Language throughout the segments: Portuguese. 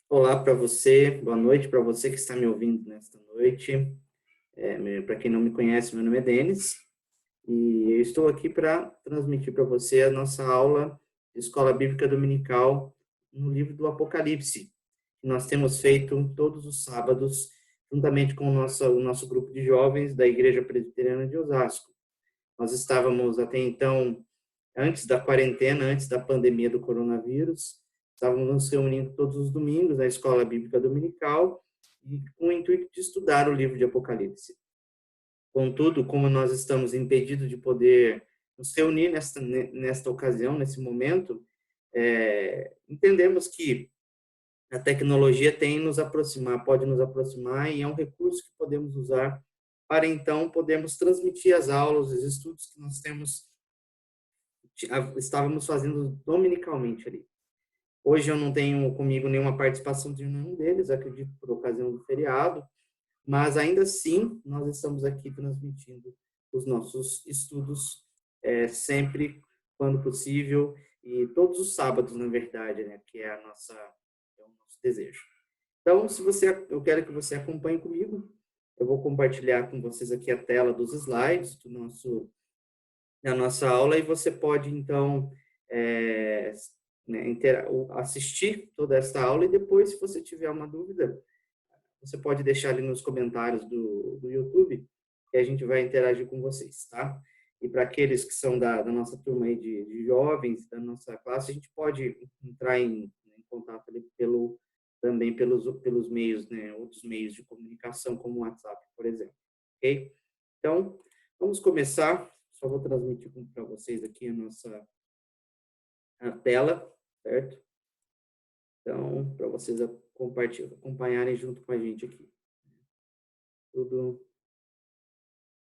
Olá para você, boa noite para você que está me ouvindo nesta noite. Para quem não me conhece, meu nome é Denis e eu estou aqui para transmitir para você a nossa aula de Escola Bíblica Dominical no livro do Apocalipse, que nós temos feito todos os sábados, juntamente com o nosso grupo de jovens da Igreja Presbiteriana de Osasco. Nós estávamos até então, antes da quarentena, antes da pandemia do coronavírus, estávamos nos reunindo todos os domingos na Escola Bíblica Dominical e com o intuito de estudar o livro de Apocalipse. Contudo, como nós estamos impedidos de poder nos reunir nesta ocasião, nesse momento, entendemos que a tecnologia tem nos aproximar, pode nos aproximar e é um recurso que podemos usar para então podermos transmitir as aulas, os estudos que nós estávamos fazendo dominicalmente ali. Hoje eu não tenho comigo nenhuma participação de nenhum deles, acredito por ocasião do feriado, mas ainda assim nós estamos aqui transmitindo os nossos estudos sempre quando possível e todos os sábados, na verdade, né, que é o nosso desejo. Então, eu quero que você acompanhe comigo. Eu vou compartilhar com vocês aqui a tela dos slides da nossa aula e você pode então é, assistir toda esta aula e depois, se você tiver uma dúvida, você pode deixar ali nos comentários do YouTube, que a gente vai interagir com vocês, tá? E para aqueles que são da nossa turma aí de jovens, da nossa classe, a gente pode entrar em contato ali também pelos meios, né, outros meios de comunicação, como o WhatsApp, por exemplo, ok? Então, vamos começar. Só vou transmitir para vocês aqui a tela, certo? Então, para vocês acompanharem junto com a gente aqui. Tudo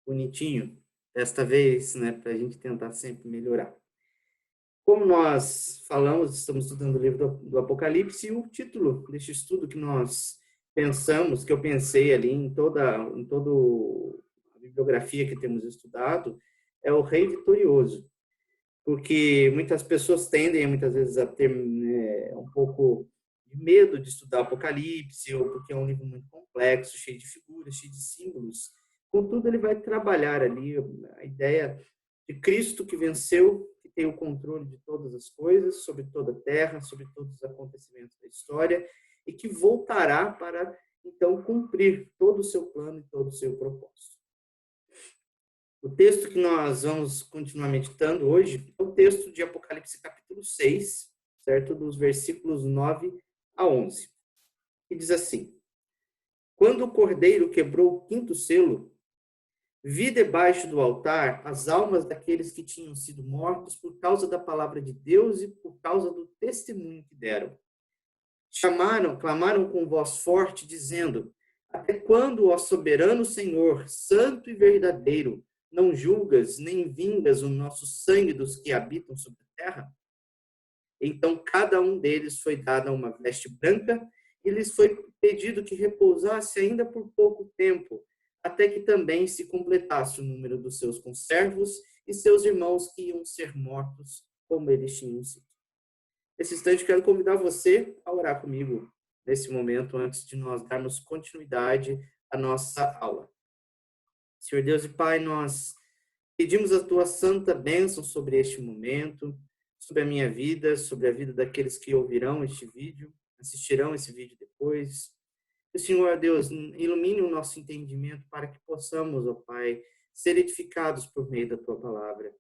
bonitinho. Desta vez, né, para a gente tentar sempre melhorar. Como nós falamos, estamos estudando o livro do Apocalipse e o título deste estudo que nós pensamos, que eu pensei ali em toda a bibliografia que temos estudado, é o Rei Vitorioso. Porque muitas pessoas tendem, muitas vezes, a ter um pouco de medo de estudar Apocalipse, ou porque é um livro muito complexo, cheio de figuras, cheio de símbolos. Contudo, ele vai trabalhar ali a ideia de Cristo que venceu, que tem o controle de todas as coisas, sobre toda a terra, sobre todos os acontecimentos da história, e que voltará para, então, cumprir todo o seu plano e todo o seu propósito. O texto que nós vamos continuar meditando hoje é o texto de Apocalipse capítulo 6, certo? Dos versículos 9 a 11. Que diz assim: Quando o cordeiro quebrou o quinto selo, vi debaixo do altar as almas daqueles que tinham sido mortos por causa da palavra de Deus e por causa do testemunho que deram. Clamaram com voz forte, dizendo: Até quando, ó soberano Senhor, santo e verdadeiro, não julgas nem vingas o nosso sangue dos que habitam sobre a terra? Então cada um deles foi dada uma veste branca e lhes foi pedido que repousasse ainda por pouco tempo, até que também se completasse o número dos seus conservos e seus irmãos que iam ser mortos como eles tinham sido. Nesse instante, quero convidar você a orar comigo nesse momento, antes de nós darmos continuidade à nossa aula. Senhor Deus e Pai, nós pedimos a Tua santa bênção sobre este momento, sobre a minha vida, sobre a vida daqueles que ouvirão este vídeo, assistirão esse vídeo depois. E, Senhor Deus, ilumine o nosso entendimento para que possamos, ó Pai, ser edificados por meio da Tua palavra.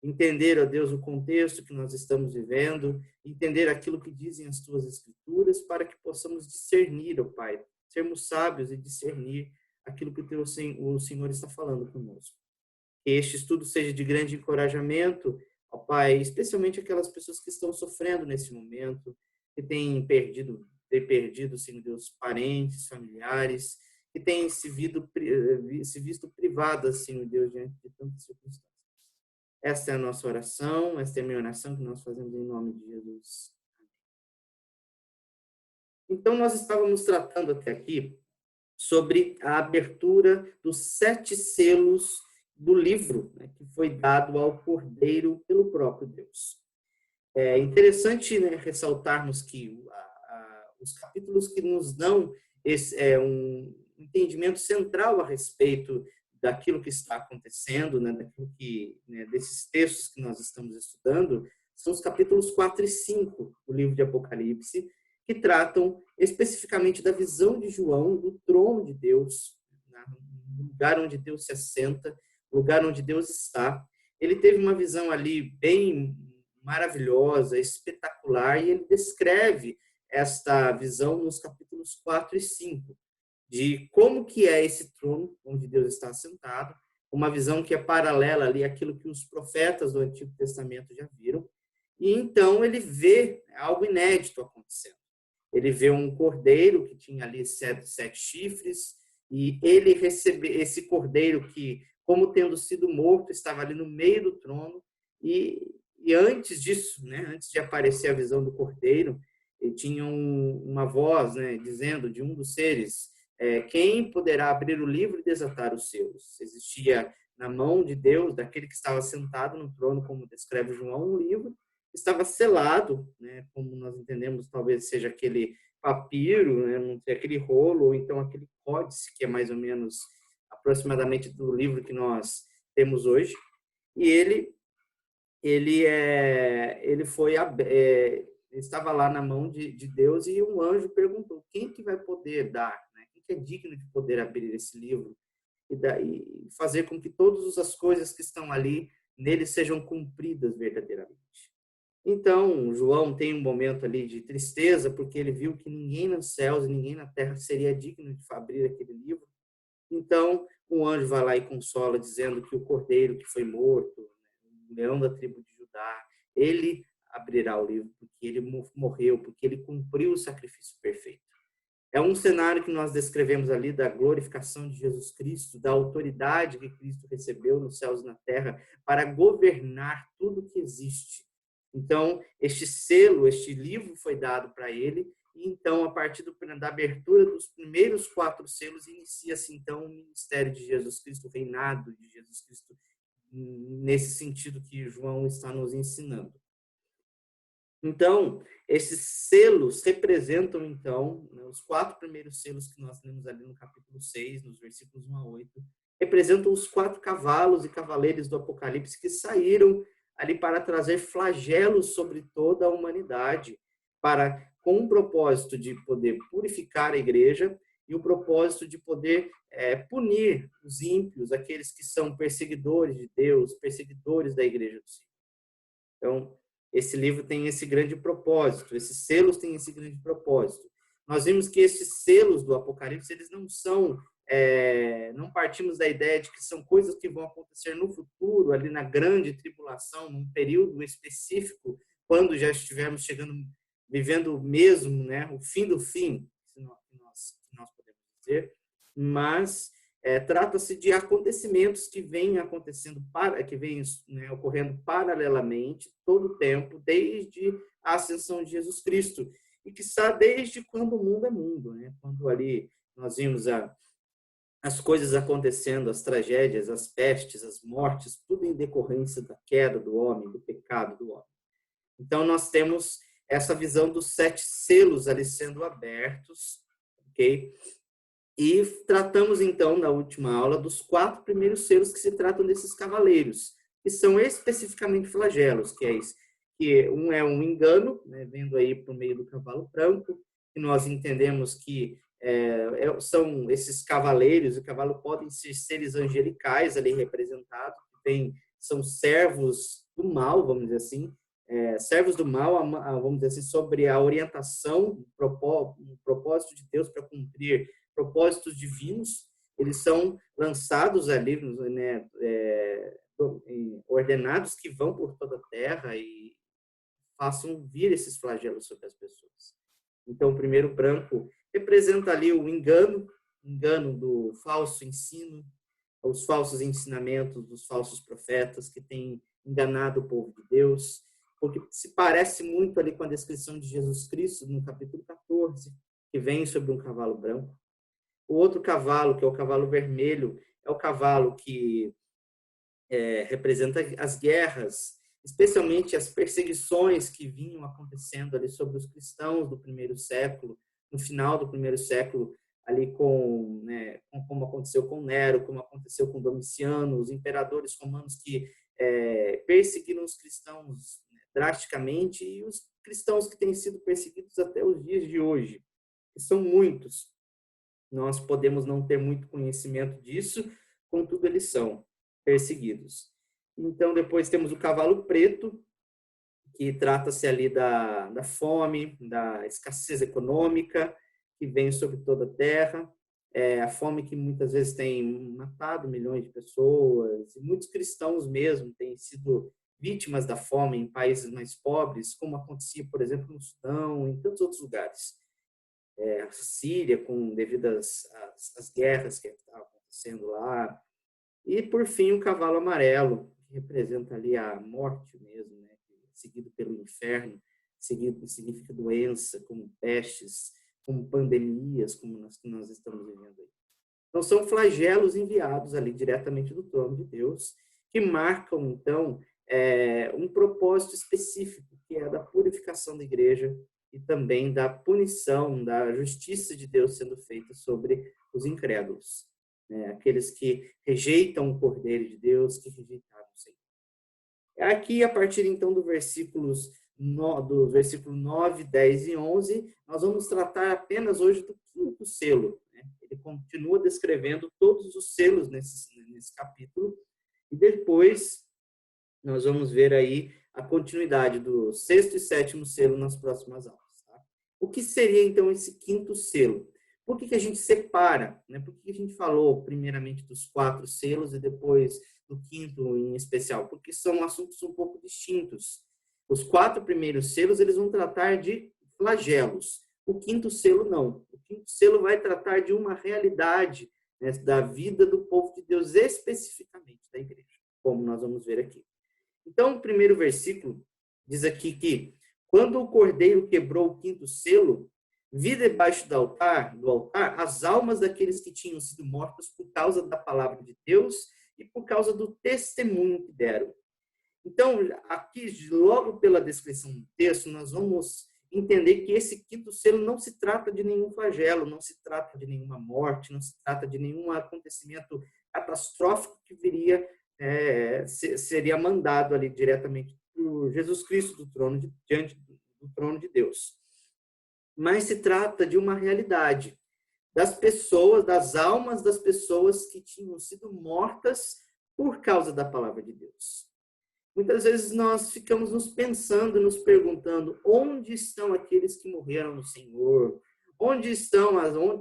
Entender, ó Deus, o contexto que nós estamos vivendo, entender aquilo que dizem as Tuas Escrituras, para que possamos discernir, ó Pai, sermos sábios e discernir aquilo que o Senhor está falando conosco. Que este estudo seja de grande encorajamento, ó Pai, especialmente aquelas pessoas que estão sofrendo nesse momento, que têm perdido, Senhor Deus, parentes, familiares, que têm se visto privadas, Senhor Deus, diante de tantas circunstâncias. Esta é a nossa oração, esta é a minha oração que nós fazemos em nome de Jesus. Então, nós estávamos tratando até aqui sobre a abertura dos 7 selos do livro, né, que foi dado ao Cordeiro pelo próprio Deus. É interessante, né, ressaltarmos que os capítulos que nos dão um entendimento central a respeito daquilo que está acontecendo, né, daquilo que, né, desses textos que nós estamos estudando, são os capítulos 4 e 5 do livro de Apocalipse, que tratam especificamente da visão de João do trono de Deus, no lugar onde Deus se assenta, lugar onde Deus está. Ele teve uma visão ali bem maravilhosa, espetacular, e ele descreve esta visão nos capítulos 4 e 5, de como que é esse trono onde Deus está assentado, uma visão que é paralela ali àquilo que os profetas do Antigo Testamento já viram, e então ele vê algo inédito acontecendo. Ele vê um cordeiro que tinha ali sete chifres, e ele recebe esse cordeiro que, como tendo sido morto, estava ali no meio do trono, e antes disso, né, antes de aparecer a visão do cordeiro, ele tinha uma voz, né, dizendo de um dos seres, quem poderá abrir o livro e desatar os selos? Existia na mão de Deus, daquele que estava sentado no trono, como descreve João, um livro, estava selado, né, como nós entendemos, talvez seja aquele papiro, né, não sei, aquele rolo, ou então aquele códice, que é mais ou menos aproximadamente do livro que nós temos hoje. E ele foi estava lá na mão de Deus, e um anjo perguntou: quem que vai poder dar, né? Quem que é digno de poder abrir esse livro e fazer com que todas as coisas que estão ali nele sejam cumpridas verdadeiramente? Então, João tem um momento ali de tristeza, porque ele viu que ninguém nos céus e ninguém na terra seria digno de abrir aquele livro. Então, o anjo vai lá e consola, dizendo que o cordeiro que foi morto, o leão da tribo de Judá, ele abrirá o livro, porque ele morreu, porque ele cumpriu o sacrifício perfeito. É um cenário que nós descrevemos ali da glorificação de Jesus Cristo, da autoridade que Cristo recebeu nos céus e na terra para governar tudo que existe. Então, este selo, este livro foi dado para ele, e então, a partir da abertura dos primeiros 4 selos, inicia-se então o ministério de Jesus Cristo, o reinado de Jesus Cristo, nesse sentido que João está nos ensinando. Então, esses selos representam, então, os 4 primeiros selos que nós temos ali no capítulo 6, nos versículos 1 a 8, representam os 4 cavalos e cavaleiros do Apocalipse que saíram ali para trazer flagelos sobre toda a humanidade, com o propósito de poder purificar a igreja e o propósito de poder punir os ímpios, aqueles que são perseguidores de Deus, perseguidores da igreja do Senhor. Então, esse livro tem esse grande propósito, esses selos têm esse grande propósito. Nós vimos que esses selos do Apocalipse, eles não são, não partimos da ideia de que são coisas que vão acontecer no futuro, ali na grande tribulação, num período específico, quando já estivermos vivendo mesmo, né, o fim do fim, que nós podemos dizer, mas trata-se de acontecimentos que vêm acontecendo, que vêm, né, ocorrendo paralelamente todo o tempo, desde a ascensão de Jesus Cristo, e que está desde quando o mundo é mundo, né? Quando ali nós vimos as coisas acontecendo, as tragédias, as pestes, as mortes, tudo em decorrência da queda do homem, do pecado do homem. Então, nós temos essa visão dos 7 selos ali sendo abertos, ok? E tratamos, então, na última aula, dos 4 primeiros selos que se tratam desses cavaleiros, que são especificamente flagelos, que um é um engano, né, vendo aí por meio do cavalo branco, que nós entendemos que são esses cavaleiros, o cavalo podem ser seres angelicais ali representados, são servos do mal, vamos dizer assim, servos do mal, vamos dizer assim, sobre a orientação, o propósito de Deus para cumprir propósitos divinos. Eles são lançados ali, né, ordenados que vão por toda a terra e façam vir esses flagelos sobre as pessoas. Então, o primeiro branco representa ali o engano do falso ensino, os falsos ensinamentos dos falsos profetas que têm enganado o povo de Deus, porque se parece muito ali com a descrição de Jesus Cristo no capítulo 14, que vem sobre um cavalo branco. O outro cavalo, que é o cavalo vermelho, é o cavalo que representa as guerras, especialmente as perseguições que vinham acontecendo ali sobre os cristãos do primeiro século, no final do primeiro século, ali com como aconteceu com Nero, como aconteceu com Domiciano, os imperadores romanos que perseguiram os cristãos, né, drasticamente, e os cristãos que têm sido perseguidos até os dias de hoje, que são muitos. Nós podemos não ter muito conhecimento disso, contudo eles são perseguidos. Então, depois temos o cavalo preto, que trata-se ali da fome, da escassez econômica que vem sobre toda a terra, a fome que muitas vezes tem matado milhões de pessoas, e muitos cristãos mesmo têm sido vítimas da fome em países mais pobres, como acontecia, por exemplo, no Sudão, em tantos outros lugares. A Síria, devido às guerras que estavam acontecendo lá. E, por fim, o cavalo amarelo, que representa ali a morte mesmo, né? Seguido pelo inferno, seguido significa doença, como pestes, como pandemias, como nós estamos vivendo aí. Então, são flagelos enviados ali diretamente do trono de Deus, que marcam, então, um propósito específico, que é a da purificação da igreja e também da punição, da justiça de Deus sendo feita sobre os incrédulos, né? Aqueles que rejeitam o Cordeiro de Deus, que rejeitaram o Senhor. Aqui, a partir então do versículo 9, 10 e 11, nós vamos tratar apenas hoje do quinto selo, né? Ele continua descrevendo todos os selos nesse capítulo, e depois nós vamos ver aí a continuidade do sexto e sétimo selo nas próximas aulas. Tá? O que seria então esse quinto selo? Por que a gente separa? Né? Por que a gente falou primeiramente dos 4 selos e depois do quinto em especial? Porque são assuntos um pouco distintos. Os 4 primeiros selos eles vão tratar de flagelos. O quinto selo não. O quinto selo vai tratar de uma realidade, né, da vida do povo de Deus, especificamente da igreja, como nós vamos ver aqui. Então, o primeiro versículo diz aqui que quando o cordeiro quebrou o quinto selo, vi debaixo do altar as almas daqueles que tinham sido mortos por causa da palavra de Deus e por causa do testemunho que deram. Então, aqui, logo pela descrição do texto, nós vamos entender que esse quinto selo não se trata de nenhum flagelo, não se trata de nenhuma morte, não se trata de nenhum acontecimento catastrófico que seria mandado ali diretamente por Jesus Cristo diante do trono de Deus. Mas se trata de uma realidade das pessoas, das almas das pessoas que tinham sido mortas por causa da palavra de Deus. Muitas vezes nós ficamos nos pensando, nos perguntando onde estão aqueles que morreram no Senhor,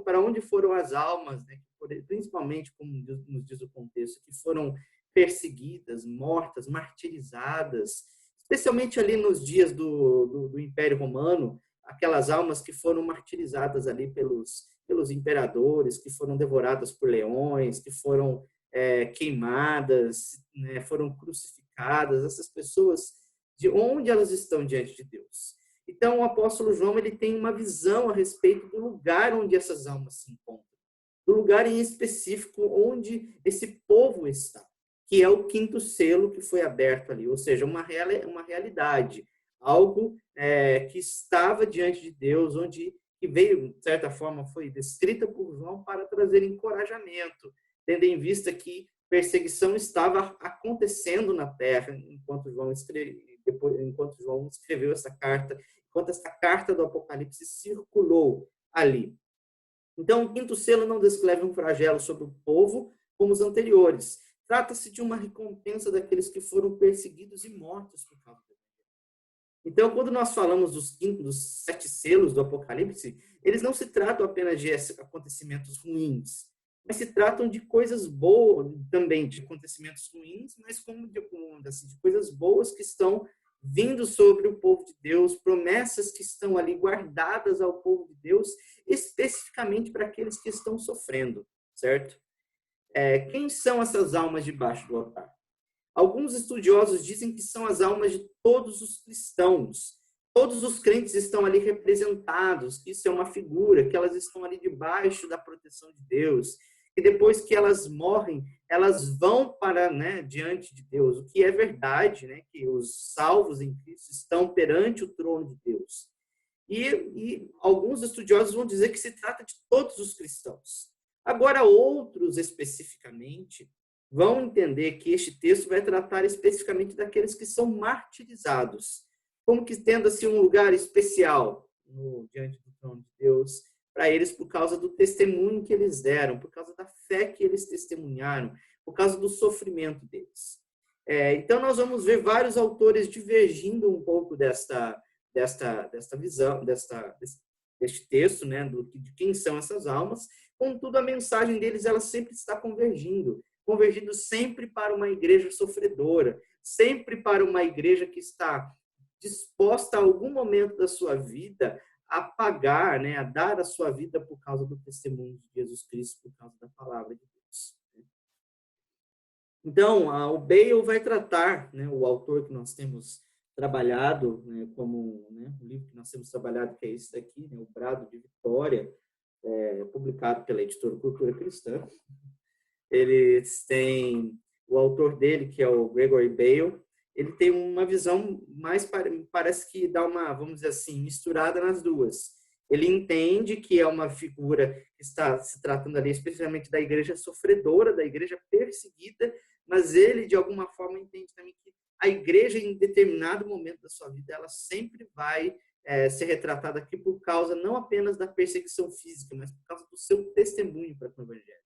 para onde foram as almas, né, principalmente, como nos diz o contexto, que foram perseguidas, mortas, martirizadas, especialmente ali nos dias do Império Romano, aquelas almas que foram martirizadas ali pelos imperadores, que foram devoradas por leões, que foram queimadas, né, foram crucificadas, essas pessoas, de onde elas estão diante de Deus. Então, o apóstolo João ele tem uma visão a respeito do lugar onde essas almas se encontram, do lugar em específico onde esse povo está, que é o quinto selo que foi aberto ali, ou seja, uma realidade, algo que estava diante de Deus, que veio, de certa forma, foi descrita por João para trazer encorajamento, tendo em vista que perseguição estava acontecendo na terra enquanto João escreveu essa carta, enquanto essa carta do Apocalipse circulou ali. Então, o quinto selo não descreve um flagelo sobre o povo como os anteriores. Trata-se de uma recompensa daqueles que foram perseguidos e mortos por causa do Evangelho. Então, quando nós falamos dos 7 selos do Apocalipse, eles não se tratam apenas de acontecimentos ruins, mas se tratam de coisas boas, também de acontecimentos ruins, mas como de coisas boas que estão vindo sobre o povo de Deus, promessas que estão ali guardadas ao povo de Deus, especificamente para aqueles que estão sofrendo, certo? Quem são essas almas debaixo do altar? Alguns estudiosos dizem que são as almas de todos os cristãos. Todos os crentes estão ali representados, que isso é uma figura, que elas estão ali debaixo da proteção de Deus, e depois que elas morrem, elas vão para, diante de Deus, o que é verdade, que os salvos em Cristo estão perante o trono de Deus. E alguns estudiosos vão dizer que se trata de todos os cristãos. Agora, outros especificamente vão entender que este texto vai tratar especificamente daqueles que são martirizados, como que tendo assim um lugar especial diante do trono de Deus para eles por causa do testemunho que eles deram, por causa da fé que eles testemunharam, por causa do sofrimento deles. Então, nós vamos ver vários autores divergindo um pouco desta visão, deste texto, né, de quem são essas almas. Contudo, a mensagem deles ela sempre está convergindo sempre para uma igreja sofredora, sempre para uma igreja que está disposta a algum momento da sua vida a pagar, né, a dar a sua vida por causa do testemunho de Jesus Cristo, por causa da palavra de Deus. Então, o Bale vai tratar, né, o autor que nós temos trabalhado, né, como né, o livro que nós temos trabalhado, que é esse daqui, né, O Brado de Vitória, publicado pela editora Cultura Cristã. Eles têm o autor dele, que é o Gregory Bale, ele tem uma visão mais, parece que dá uma, vamos dizer assim, misturada nas duas. Ele entende que é uma figura que está se tratando ali especialmente da igreja sofredora, da igreja perseguida, mas ele, de alguma forma, entende também que a igreja, em determinado momento da sua vida, ela sempre vai ser retratada aqui por causa não apenas da perseguição física, mas por causa do seu testemunho para com o evangelho.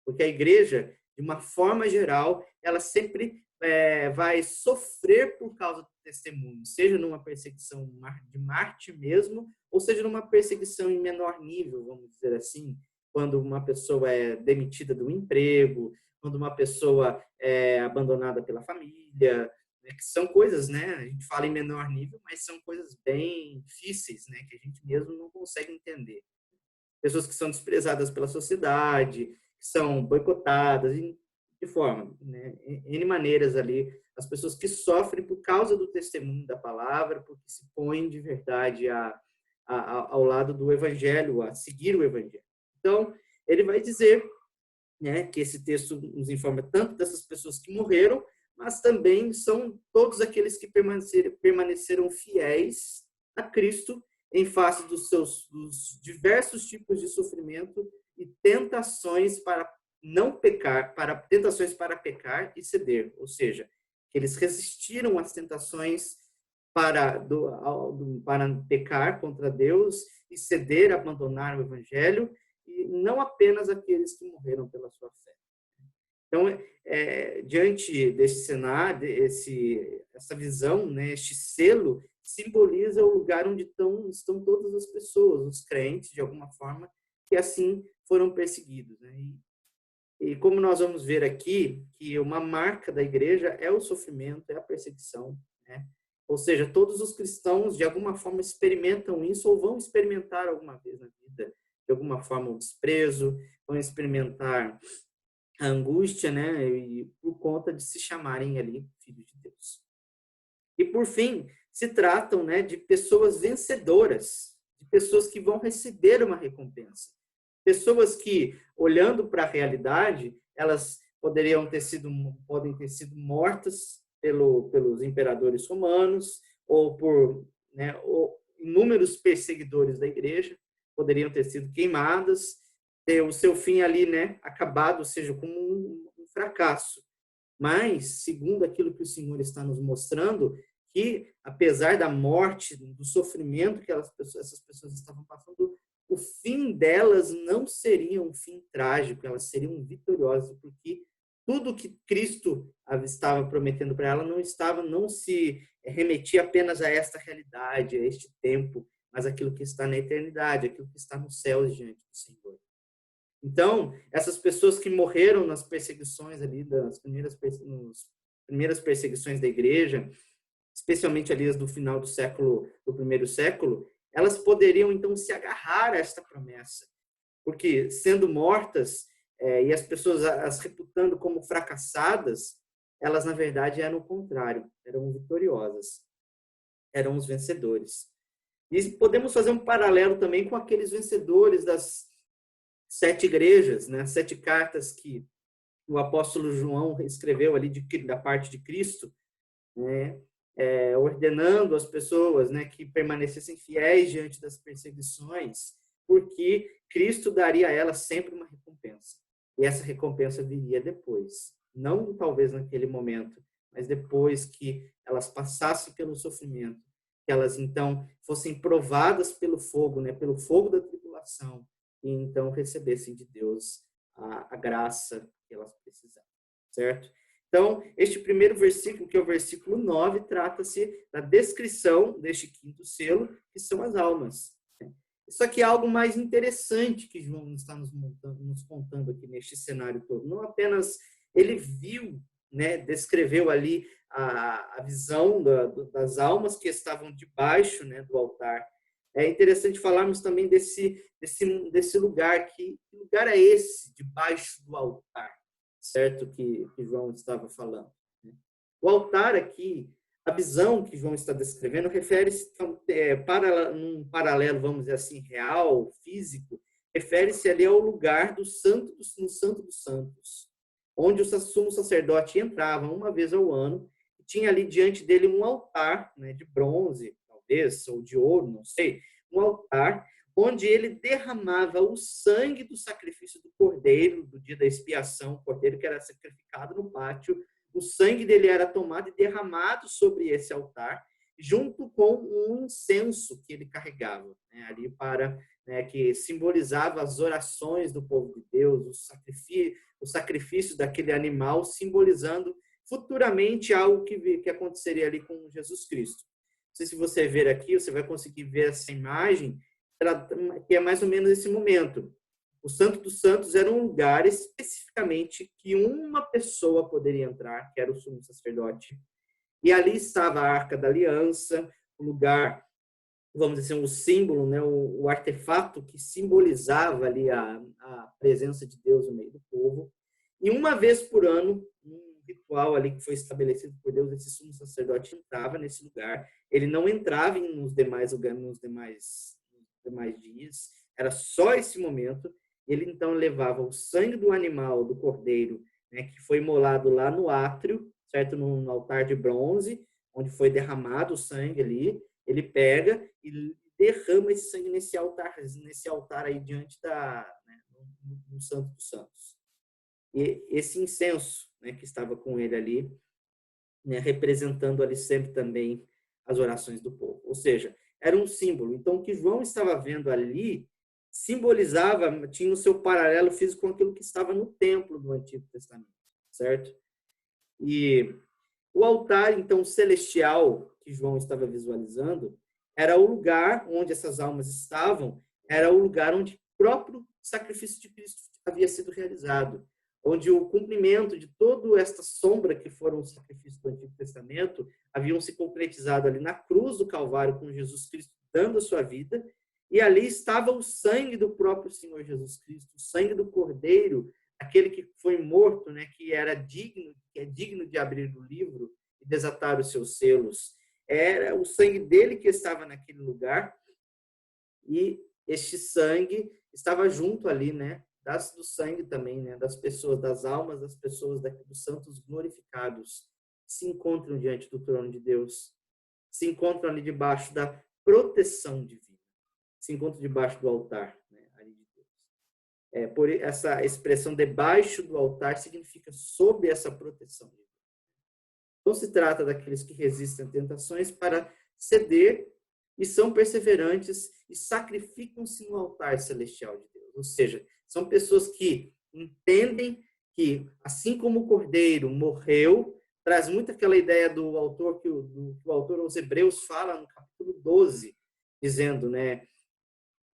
Porque a igreja, de uma forma geral, ela sempre vai sofrer por causa do testemunho, seja numa perseguição de Marte mesmo, ou seja numa perseguição em menor nível, vamos dizer assim, quando uma pessoa é demitida do emprego, quando uma pessoa é abandonada pela família, né, que são coisas, né, a gente fala em menor nível, mas são coisas bem difíceis, né, que a gente mesmo não consegue entender. Pessoas que são desprezadas pela sociedade, que são boicotadas, de forma, né, N maneiras ali, as pessoas que sofrem por causa do testemunho da palavra, porque se põem de verdade ao lado do evangelho, a seguir o evangelho. Então, ele vai dizer, né, que esse texto nos informa tanto dessas pessoas que morreram, mas também são todos aqueles que permaneceram fiéis a Cristo em face dos diversos tipos de sofrimento e tentações para não pecar, tentações para pecar e ceder, ou seja, que eles resistiram às tentações para pecar contra Deus e ceder, abandonar o evangelho, e não apenas aqueles que morreram pela sua fé. Então, diante desse cenário, essa visão, né, este selo, simboliza o lugar onde estão todas as pessoas, os crentes, de alguma forma, que assim foram perseguidos. Né? E como nós vamos ver aqui, que uma marca da igreja é o sofrimento, é a perseguição. Né? Ou seja, todos os cristãos, de alguma forma, experimentam isso ou vão experimentar alguma vez na vida, de alguma forma, o desprezo, vão experimentar a angústia, né? E por conta de se chamarem ali filhos de Deus. E, por fim, se tratam, né, de pessoas vencedoras, de pessoas que vão receber uma recompensa. Pessoas que, olhando para a realidade, elas podem ter sido mortas pelos imperadores romanos ou por, né, inúmeros perseguidores da igreja, poderiam ter sido queimadas, ter o seu fim ali, né, acabado, ou seja, como um fracasso. Mas, segundo aquilo que o Senhor está nos mostrando, que apesar da morte, do sofrimento que essas pessoas estavam passando, o fim delas não seria um fim trágico, elas seriam vitoriosas, porque tudo que Cristo estava prometendo para ela não se remetia apenas a esta realidade, a este tempo, mas aquilo que está na eternidade, aquilo que está nos céus diante do Senhor. Então, essas pessoas que morreram nas perseguições ali, nas primeiras perseguições da igreja, especialmente ali as do final do primeiro século, elas poderiam então se agarrar a esta promessa, porque sendo mortas e as pessoas as reputando como fracassadas, elas na verdade eram o contrário, eram vitoriosas, eram os vencedores. E podemos fazer um paralelo também com aqueles vencedores das 7 igrejas, né? 7 cartas que o apóstolo João escreveu ali da parte de Cristo, né? ordenando as pessoas, né, que permanecessem fiéis diante das perseguições, porque Cristo daria a elas sempre uma recompensa. E essa recompensa viria depois, não talvez naquele momento, mas depois que elas passassem pelo sofrimento, que elas então fossem provadas pelo fogo, né, pelo fogo da tribulação, e então recebessem de Deus a graça que elas precisavam, certo? Então, este primeiro versículo, que é o versículo 9, trata-se da descrição deste quinto selo, que são as almas. Isso aqui é algo mais interessante que João está nos contando aqui neste cenário todo. Não apenas ele viu, né, descreveu ali a visão das almas que estavam debaixo, né, do altar. É interessante falarmos também desse lugar. Que lugar é esse, debaixo do altar? Certo? Que João estava falando. O altar aqui, a visão que João está descrevendo, refere-se, num paralelo, vamos dizer assim, real, físico, refere-se ali ao lugar no Santo dos Santos, onde o sumo sacerdote entrava uma vez ao ano, e tinha ali diante dele um altar, né, de bronze, talvez, ou de ouro, não sei, um altar onde ele derramava o sangue do sacrifício do cordeiro, do dia da expiação, o cordeiro que era sacrificado no pátio. O sangue dele era tomado e derramado sobre esse altar, junto com um incenso que ele carregava, né, ali para, né, que simbolizava as orações do povo de Deus, o sacrifício daquele animal, simbolizando futuramente algo que aconteceria ali com Jesus Cristo. Não sei se você ver aqui, você vai conseguir ver essa imagem, que é mais ou menos esse momento. O Santo dos Santos era um lugar especificamente que uma pessoa poderia entrar, que era o sumo sacerdote. E ali estava a Arca da Aliança, o lugar, vamos dizer assim, o símbolo, né, o artefato que simbolizava ali a presença de Deus no meio do povo. E uma vez por ano, um ritual ali que foi estabelecido por Deus, esse sumo sacerdote entrava nesse lugar. Ele não entrava nos demais lugares, nos demais dias, era só esse momento. Ele então levava o sangue do animal, do cordeiro, né, que foi imolado lá no átrio, certo? No altar de bronze, onde foi derramado o sangue ali. Ele pega e derrama esse sangue nesse altar aí diante né, no Santo dos Santos. E esse incenso, né, que estava com ele ali, né, representando ali sempre também as orações do povo. Ou seja, era um símbolo. Então, o que João estava vendo ali simbolizava, tinha o seu paralelo físico com aquilo que estava no templo do Antigo Testamento, certo? E o altar, então, celestial que João estava visualizando era o lugar onde essas almas estavam, era o lugar onde o próprio sacrifício de Cristo havia sido realizado, onde o cumprimento de toda esta sombra que foram os sacrifícios do Antigo Testamento haviam se concretizado ali na cruz do Calvário, com Jesus Cristo dando a sua vida, e ali estava o sangue do próprio Senhor Jesus Cristo, o sangue do Cordeiro, aquele que foi morto, né, que é digno de abrir o livro e desatar os seus selos. Era o sangue dele que estava naquele lugar, e este sangue estava junto ali, né, do sangue também, né, das pessoas, das almas das pessoas, dos santos glorificados, que se encontram diante do trono de Deus, se encontram ali debaixo da proteção divina, se encontram debaixo do altar, né, ali de Deus. Por essa expressão debaixo do altar significa sob essa proteção divina. Então se trata daqueles que resistem a tentações para ceder e são perseverantes e sacrificam-se no altar celestial de Deus. Ou seja, são pessoas que entendem que, assim como o Cordeiro morreu, traz muito aquela ideia do autor, que o autor aos Hebreus fala no capítulo 12, dizendo, né,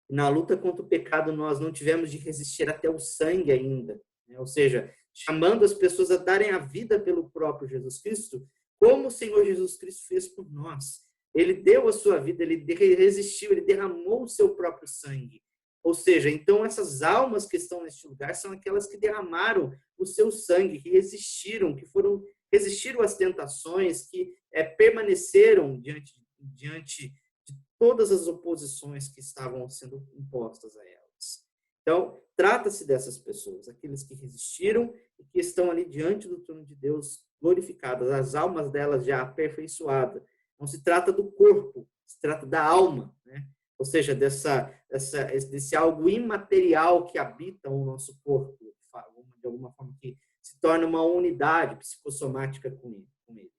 na luta contra o pecado nós não tivemos de resistir até o sangue ainda, né? Ou seja, chamando as pessoas a darem a vida pelo próprio Jesus Cristo, como o Senhor Jesus Cristo fez por nós. Ele deu a sua vida, ele resistiu, ele derramou o seu próprio sangue. Ou seja, então essas almas que estão neste lugar são aquelas que derramaram o seu sangue, que resistiram às tentações, que permaneceram diante de todas as oposições que estavam sendo impostas a elas. Então, trata-se dessas pessoas, aqueles que resistiram e que estão ali diante do trono de Deus glorificadas, as almas delas já aperfeiçoadas, Não se trata do corpo, se trata da alma, né? Ou seja, desse algo imaterial que habita o nosso corpo, de alguma forma que se torna uma unidade psicossomática com ele,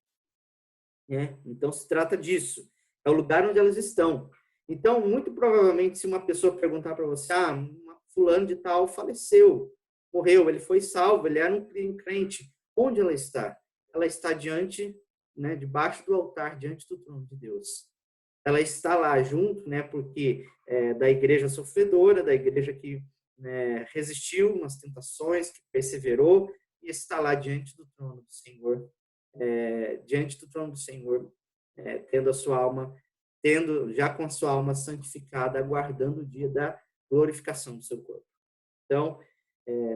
né? Então, se trata disso. É o lugar onde elas estão. Então, muito provavelmente, se uma pessoa perguntar para você, fulano de tal faleceu, morreu, ele foi salvo, ele era um crente, onde ela está? Ela está diante, né, debaixo do altar, diante do trono de Deus. Ela está lá junto, né, porque da igreja sofredora, da igreja que, né, resistiu nas tentações, que perseverou, e está lá diante do trono do Senhor, diante do trono do Senhor, tendo a sua alma, já com a sua alma santificada, aguardando o dia da glorificação do seu corpo. Então,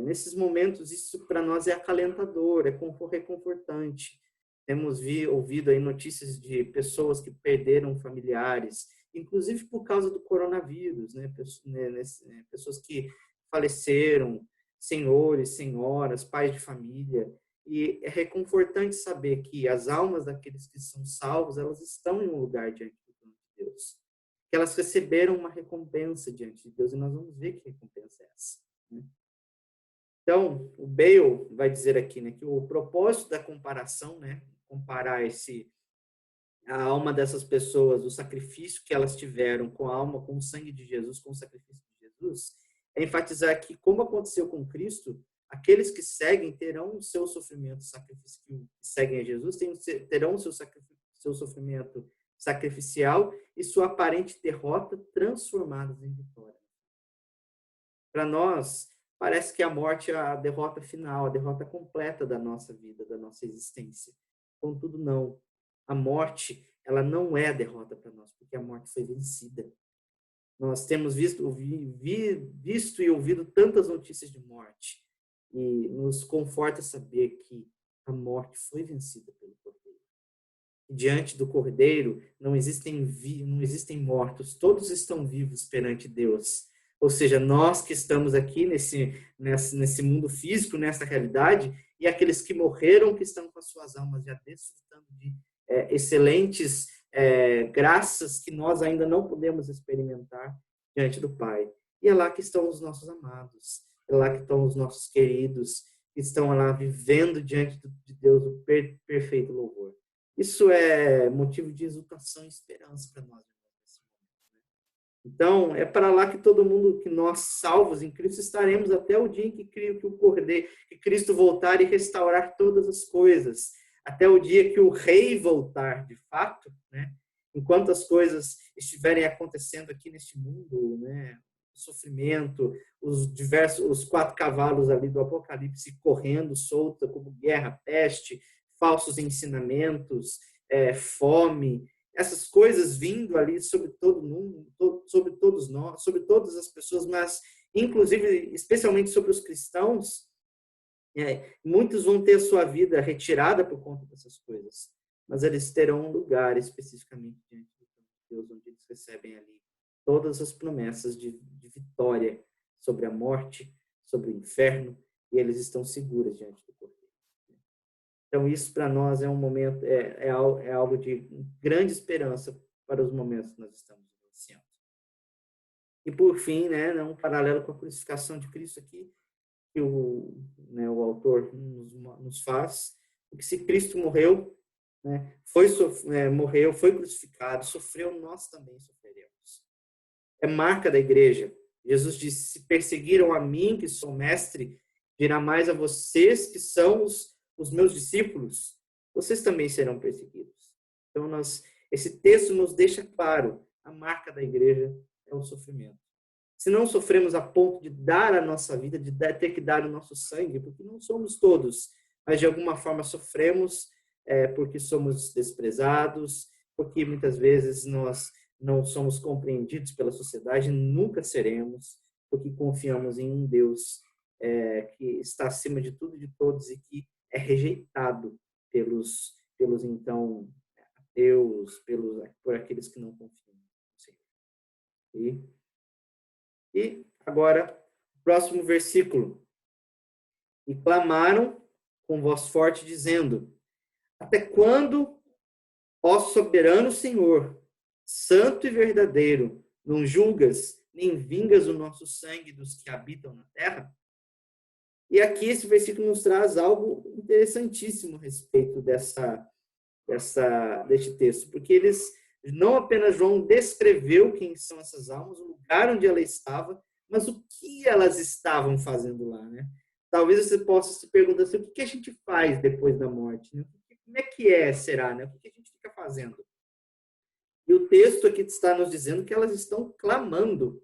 nesses momentos, isso para nós é acalentador, é reconfortante. Temos ouvido aí notícias de pessoas que perderam familiares, inclusive por causa do coronavírus, né? Pessoas que faleceram, senhores, senhoras, pais de família. E é reconfortante saber que as almas daqueles que são salvos, elas estão em um lugar diante do trono de Deus. Que elas receberam uma recompensa diante de Deus, e nós vamos ver que recompensa é essa, né? Então, o Bale vai dizer aqui, né, que o propósito da comparação, né, comparar a alma dessas pessoas, o sacrifício que elas tiveram com a alma, com o sangue de Jesus, com o sacrifício de Jesus, é enfatizar que, como aconteceu com Cristo, aqueles que seguem terão o seu sofrimento sacrificial, que seguem a Jesus, terão o seu sofrimento sacrificial e sua aparente derrota transformadas em vitória. Para nós, parece que a morte é a derrota final, a derrota completa da nossa vida, da nossa existência. Contudo, não. A morte, ela não é a derrota para nós, porque a morte foi vencida. Nós temos visto e ouvido tantas notícias de morte, e nos conforta saber que a morte foi vencida pelo Cordeiro. E diante do Cordeiro não existem mortos, todos estão vivos perante Deus. Ou seja, nós que estamos aqui nesse mundo físico, nessa realidade, e aqueles que morreram, que estão com as suas almas já desfrutando de excelentes graças que nós ainda não podemos experimentar diante do Pai. E é lá que estão os nossos amados, é lá que estão os nossos queridos, que estão lá vivendo diante de Deus o perfeito louvor. Isso é motivo de exultação e esperança para nós. Então, é para lá que todo mundo, que nós salvos em Cristo, estaremos até o dia em que Cristo voltar e restaurar todas as coisas. Até o dia que o Rei voltar, de fato, né? Enquanto as coisas estiverem acontecendo aqui neste mundo, né? O sofrimento, os 4 cavalos ali do Apocalipse correndo solta, como guerra, peste, falsos ensinamentos, fome, essas coisas vindo ali sobre todo mundo, sobre todos nós, sobre todas as pessoas, mas inclusive, especialmente sobre os cristãos, muitos vão ter a sua vida retirada por conta dessas coisas, mas eles terão um lugar especificamente diante de Deus, onde eles recebem ali todas as promessas de vitória sobre a morte, sobre o inferno, e eles estão seguros diante do Cordeiro. Então, isso para nós é um momento, é algo de grande esperança para os momentos que nós estamos vivenciando. E, por fim, né, um paralelo com a crucificação de Cristo aqui, que o autor nos faz, porque se Cristo morreu, né, morreu, foi crucificado, sofreu, nós também sofreremos. É marca da igreja. Jesus disse, se perseguiram a mim, que sou mestre, dirá mais a vocês, que são os meus discípulos, vocês também serão perseguidos. Então, esse texto nos deixa claro, a marca da igreja é o sofrimento. Se não sofremos a ponto de dar a nossa vida, de ter que dar o nosso sangue, porque não somos todos, mas de alguma forma sofremos porque somos desprezados, porque muitas vezes nós não somos compreendidos pela sociedade, nunca seremos, porque confiamos em um Deus que está acima de tudo e de todos e que é rejeitado pelos então ateus, por aqueles que não confiam no Senhor. E agora, próximo versículo. E clamaram com voz forte, dizendo, até quando Ó soberano Senhor, santo e verdadeiro, não julgas nem vingas o nosso sangue dos que habitam na terra? E aqui esse versículo nos traz algo interessantíssimo a respeito deste texto, porque eles, não apenas João descreveu quem são essas almas, o lugar onde ela estava, mas o que elas estavam fazendo lá, né? Talvez você possa se perguntar assim, o que a gente faz depois da morte, né? Como é que será, né? O que a gente fica fazendo? E o texto aqui está nos dizendo que elas estão clamando,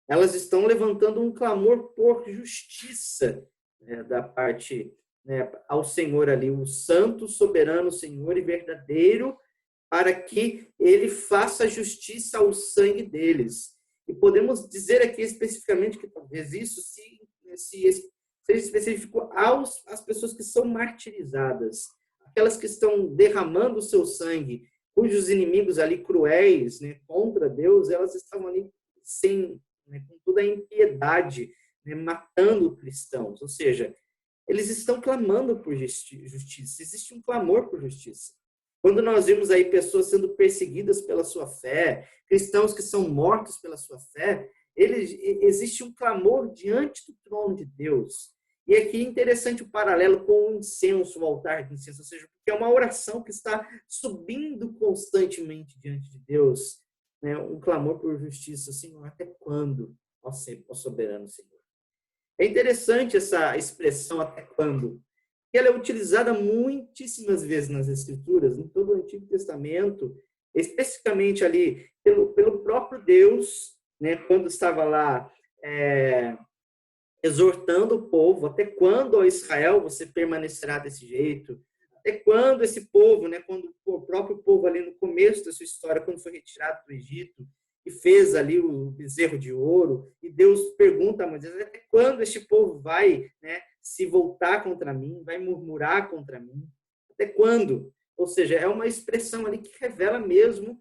elas estão levantando um clamor por justiça, né, da parte, né, ao Senhor ali, o santo, soberano Senhor e verdadeiro, para que ele faça justiça ao sangue deles. E podemos dizer aqui especificamente que talvez isso seja específico às pessoas que são martirizadas, aquelas que estão derramando o seu sangue, cujos inimigos ali cruéis, né, contra Deus, elas estavam ali sem, né, com toda a impiedade, né, matando cristãos. Ou seja, eles estão clamando por justiça. Existe um clamor por justiça. Quando nós vemos aí pessoas sendo perseguidas pela sua fé, cristãos que são mortos pela sua fé, existe um clamor diante do trono de Deus. E aqui é interessante o paralelo com o incenso, o altar de incenso, ou seja, porque é uma oração que está subindo constantemente diante de Deus, né? Um clamor por justiça, Senhor, até quando, ó soberano Senhor? É interessante essa expressão até quando, que ela é utilizada muitíssimas vezes nas Escrituras, em todo o Antigo Testamento, especificamente ali pelo próprio Deus, né, quando estava lá exortando o povo, até quando, ó Israel, você permanecerá desse jeito? Até quando esse povo, né, quando o próprio povo ali no começo da sua história, quando foi retirado do Egito, e fez ali o bezerro de ouro, e Deus pergunta a Moisés, até quando este povo vai, né, se voltar contra mim, vai murmurar contra mim? Até quando? Ou seja, é uma expressão ali que revela mesmo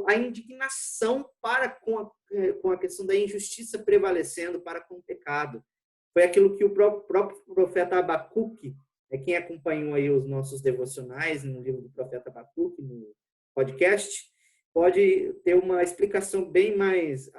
a indignação para com a questão da injustiça prevalecendo para com o pecado. Foi aquilo que o próprio profeta Abacuque, quem acompanhou aí os nossos devocionais no livro do profeta Abacuque, no podcast, pode ter uma explicação bem mais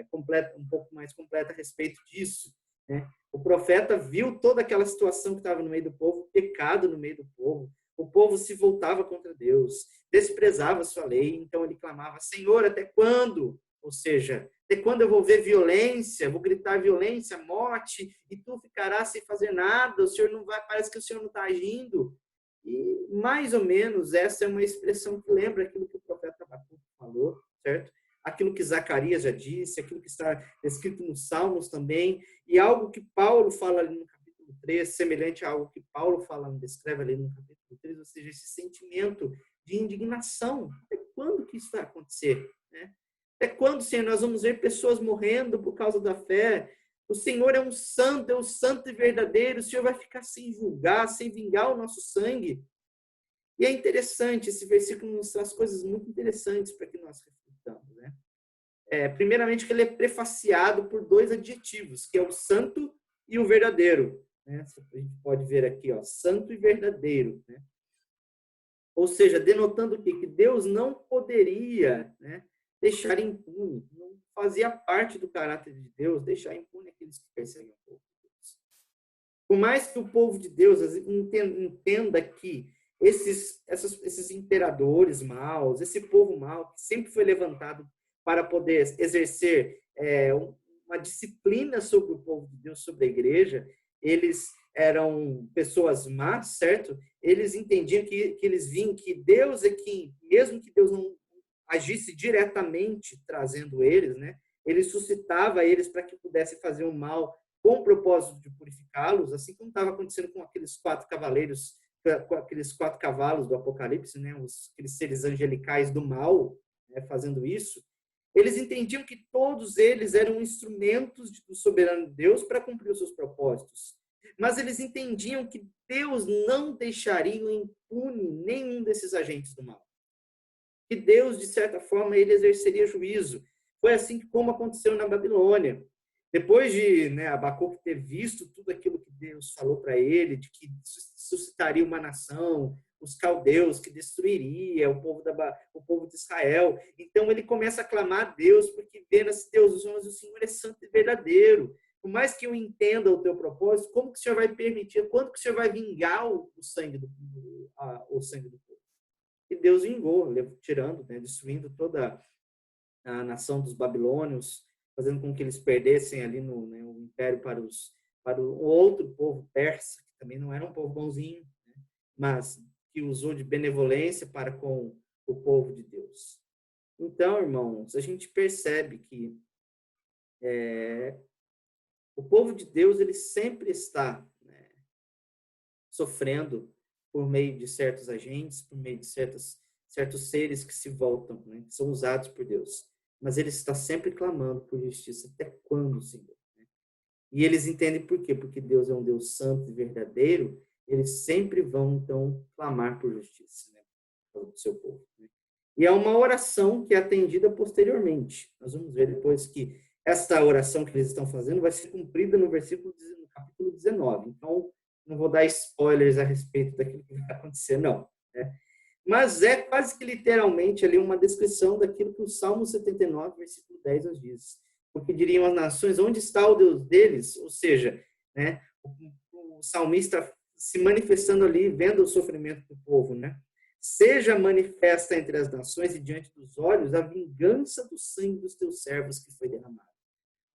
completa, um pouco mais completa a respeito disso, né? O profeta viu toda aquela situação que estava no meio do povo, pecado no meio do povo. O povo se voltava contra Deus, desprezava sua lei, então ele clamava, Senhor, até quando? Ou seja, até quando eu vou ver violência, vou gritar violência, morte, e tu ficarás sem fazer nada, o Senhor não vai, parece que o Senhor não está agindo. E mais ou menos essa é uma expressão que lembra aquilo que o profeta Abacuque falou, certo? Aquilo que Zacarias já disse, aquilo que está escrito nos Salmos também, e algo que Paulo fala ali no capítulo 3, semelhante a algo que Paulo descreve ali no capítulo 3, ou seja, esse sentimento de indignação. Até quando que isso vai acontecer? Né? Até quando, Senhor, nós vamos ver pessoas morrendo por causa da fé? O Senhor é um santo e verdadeiro, o Senhor vai ficar sem julgar, sem vingar o nosso sangue. E é interessante, esse versículo nos traz coisas muito interessantes para que nós reflitamos, né? Primeiramente, que ele é prefaciado por dois adjetivos, que é o santo e o verdadeiro. Né? A gente pode ver aqui, ó, santo e verdadeiro. Né? Ou seja, denotando o quê? Que Deus não poderia, né, deixar impune, não fazia parte do caráter de Deus deixar impune aqueles que perseguem o povo de Deus. Por mais que o povo de Deus entenda que esses imperadores maus, esse povo mau, que sempre foi levantado para poder exercer uma disciplina sobre o povo de Deus, sobre a igreja, eles eram pessoas más, certo? Eles entendiam que eles viam que Deus é quem, mesmo que Deus não agisse diretamente trazendo eles, né? Ele suscitava eles para que pudessem fazer o mal com o propósito de purificá-los, assim como estava acontecendo com aqueles 4 cavaleiros, com aqueles 4 cavalos do Apocalipse, né? Aqueles seres angelicais do mal, né? Fazendo isso. Eles entendiam que todos eles eram instrumentos do soberano Deus para cumprir os seus propósitos. Mas eles entendiam que Deus não deixaria impune nenhum desses agentes do mal. Que Deus, de certa forma, ele exerceria juízo. Foi assim como aconteceu na Babilônia. Depois de, né, Abacuque ter visto tudo aquilo que Deus falou para ele, de que suscitaria uma nação, os caldeus, que destruiria o povo de Israel. Então ele começa a clamar a Deus, porque vê nesse Deus, o Senhor é santo e verdadeiro. Por mais que eu entenda o teu propósito, como que o Senhor vai permitir, quando que o Senhor vai vingar o sangue o sangue do povo? E Deus vingou, tirando, né, destruindo toda a nação dos babilônios, fazendo com que eles perdessem ali o império para o outro povo persa, que também não era um povo bonzinho, né, mas que usou de benevolência para com o povo de Deus. Então, irmãos, a gente percebe que o povo de Deus ele sempre está, né, sofrendo por meio de certos agentes, por meio de certos seres que se voltam, né, que são usados por Deus. Mas ele está sempre clamando por justiça. Até quando, Senhor? E eles entendem por quê? Porque Deus é um Deus santo e verdadeiro. Eles sempre vão, então, clamar por justiça, né, do seu povo. Né? E é uma oração que é atendida posteriormente. Nós vamos ver depois que esta oração que eles estão fazendo vai ser cumprida no capítulo 19. Então, não vou dar spoilers a respeito daquilo que vai acontecer, não. Né? Mas é quase que literalmente ali uma descrição daquilo que o Salmo 79, versículo 10 nos diz. Porque diriam as nações, onde está o Deus deles? Ou seja, né, o salmista se manifestando ali, vendo o sofrimento do povo, né? Seja manifesta entre as nações e diante dos olhos a vingança do sangue dos teus servos que foi derramado.